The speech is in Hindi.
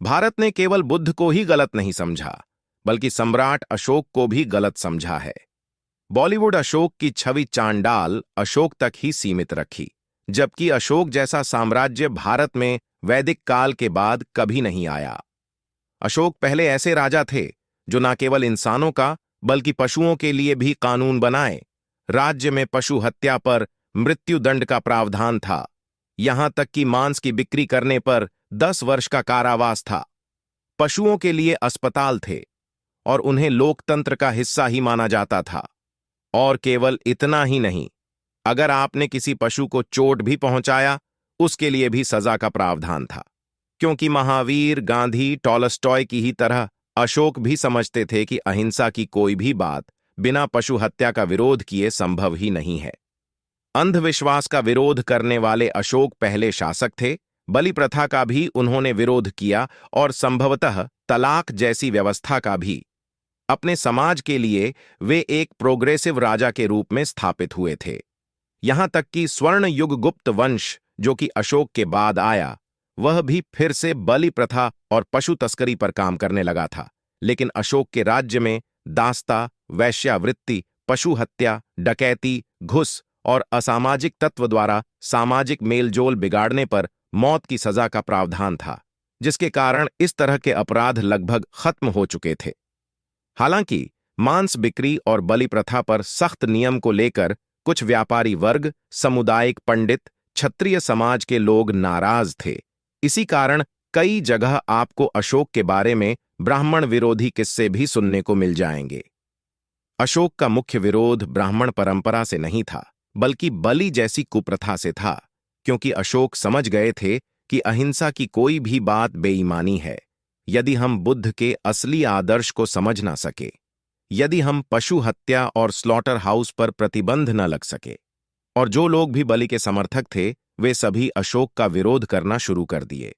भारत ने केवल बुद्ध को ही गलत नहीं समझा, बल्कि सम्राट अशोक को भी गलत समझा है। बॉलीवुड अशोक की छवि चांडाल अशोक तक ही सीमित रखी, जबकि अशोक जैसा साम्राज्य भारत में वैदिक काल के बाद कभी नहीं आया। अशोक पहले ऐसे राजा थे जो न केवल इंसानों का बल्कि पशुओं के लिए भी कानून बनाए। राज्य में पशु हत्या पर मृत्युदंड का प्रावधान था, यहां तक कि मांस की बिक्री करने पर 10 वर्ष का कारावास था। पशुओं के लिए अस्पताल थे और उन्हें लोकतंत्र का हिस्सा ही माना जाता था। और केवल इतना ही नहीं, अगर आपने किसी पशु को चोट भी पहुंचाया, उसके लिए भी सजा का प्रावधान था। क्योंकि महावीर, गांधी, टॉलस्टॉय की ही तरह अशोक भी समझते थे कि अहिंसा की कोई भी बात बिना पशु हत्या का विरोध किए संभव ही नहीं है। अंधविश्वास का विरोध करने वाले अशोक पहले शासक थे। बलि प्रथा का भी उन्होंने विरोध किया और संभवतः तलाक जैसी व्यवस्था का भी। अपने समाज के लिए वे एक प्रोग्रेसिव राजा के रूप में स्थापित हुए थे। यहां तक कि स्वर्ण युग गुप्त वंश, जो कि अशोक के बाद आया, वह भी फिर से बलि प्रथा और पशु तस्करी पर काम करने लगा था। लेकिन अशोक के राज्य में दास्ता, वैश्यावृत्ति, पशु हत्या, डकैती, घुस और असामाजिक तत्व द्वारा सामाजिक मेलजोल बिगाड़ने पर मौत की सजा का प्रावधान था, जिसके कारण इस तरह के अपराध लगभग खत्म हो चुके थे। हालांकि मांस बिक्री और बलि प्रथा पर सख्त नियम को लेकर कुछ व्यापारी वर्ग, सामुदायिक पंडित, क्षत्रिय समाज के लोग नाराज थे। इसी कारण कई जगह आपको अशोक के बारे में ब्राह्मण विरोधी किस्से भी सुनने को मिल जाएंगे। अशोक का मुख्य विरोध ब्राह्मण परंपरा से नहीं था, बल्कि बलि जैसी कुप्रथा से था, क्योंकि अशोक समझ गए थे कि अहिंसा की कोई भी बात बेईमानी है यदि हम बुद्ध के असली आदर्श को समझ ना सके, यदि हम पशु हत्या और स्लॉटर हाउस पर प्रतिबंध न लग सके। और जो लोग भी बलि के समर्थक थे, वे सभी अशोक का विरोध करना शुरू कर दिए।